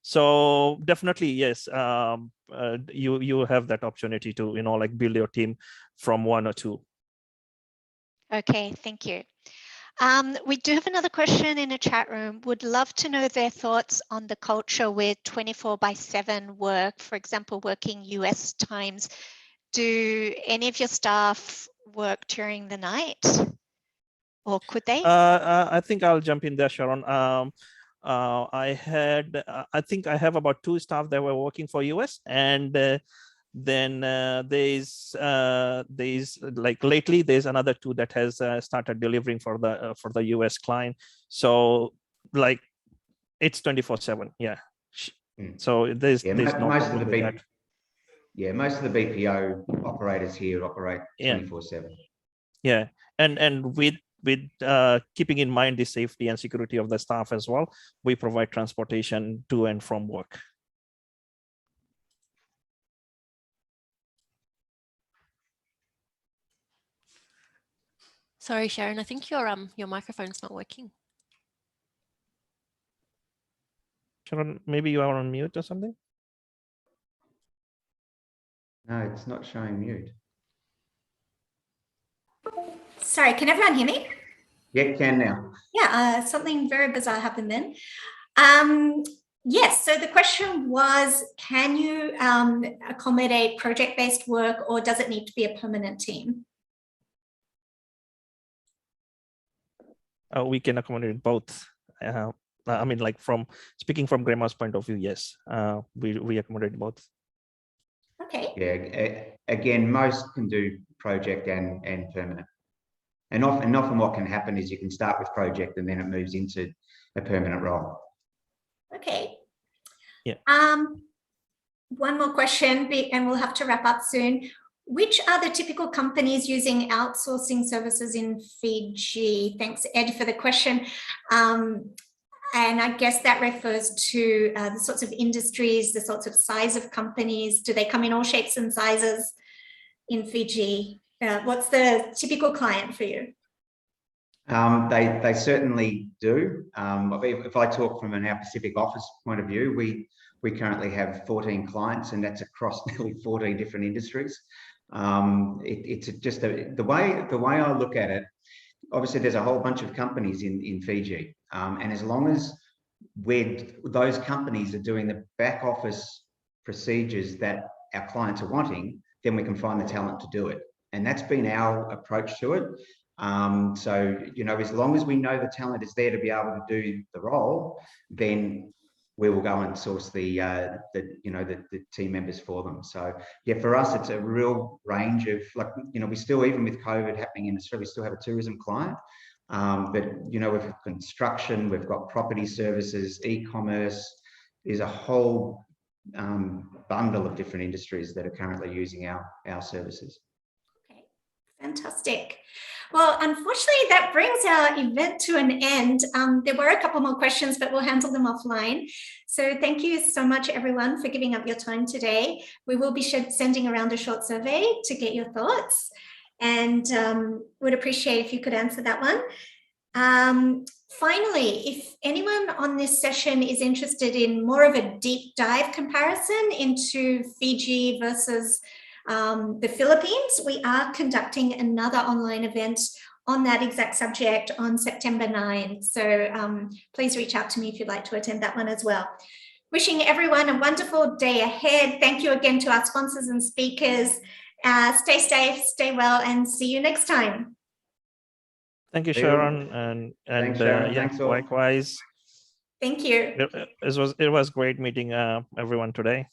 So definitely, yes, you have that opportunity to like build your team from 1 or 2. Okay, thank you. We do have another question in the chat room. Would love to know their thoughts on the culture with 24/7 work, for example, working US times. Do any of your staff work during the night, or could they? I think I'll jump in there, Sharon. I think I have about 2 staff that were working for US, and then there's like lately there's another 2 that has started delivering for the US client. So like it's 24/7. Yeah. So there's no problem with that. Yeah, most of the BPO operators here operate 24/7. Yeah, and with keeping in mind the safety and security of the staff as well, we provide transportation to and from work. Sorry, Sharon, I think your microphone's not working. Sharon, maybe you are on mute or something? No, it's not showing mute. Sorry, can everyone hear me? Yeah, can now. Yeah, something very bizarre happened then. Yes, so the question was, can you accommodate project-based work, or does it need to be a permanent team? We can accommodate both. I mean, like speaking from Grandma's point of view, yes, we accommodate both. Okay. Yeah, again, most can do project and permanent. And often what can happen is you can start with project and then it moves into a permanent role. Okay. Yeah. One more question, and we'll have to wrap up soon. Which are the typical companies using outsourcing services in Fiji? Thanks, Ed, for the question. And I guess that refers to the sorts of industries, the sorts of size of companies. Do they come in all shapes and sizes in Fiji? What's the typical client for you? They certainly do. If I talk from an our Pacific office point of view, we currently have 14 clients, and that's across nearly 14 different industries. It's just the way I look at it. Obviously, there's a whole bunch of companies in Fiji, and as long as those companies are doing the back office procedures that our clients are wanting, then we can find the talent to do it. And that's been our approach to it. So, as long as we know the talent is there to be able to do the role, then we will go and source the team members for them. So yeah, for us, it's a real range of, like, we still, even with COVID happening in Australia, we still have a tourism client. But we've got construction, we've got property services, e-commerce. There's a whole bundle of different industries that are currently using our services. Okay, fantastic. Well, unfortunately, that brings our event to an end. There were a couple more questions, but we'll handle them offline. So thank you so much, everyone, for giving up your time today. We will be sending around a short survey to get your thoughts, and would appreciate if you could answer that one. Finally, if anyone on this session is interested in more of a deep dive comparison into Fiji versus the Philippines, we are conducting another online event on that exact subject on September 9. So please reach out to me if you'd like to attend that one as well. Wishing everyone a wonderful day ahead. Thank you again to our sponsors and speakers. Stay safe, stay well, and see you next time. Thank you, Sharon, and Sharon. yeah, likewise. Thank you. It was great meeting everyone today.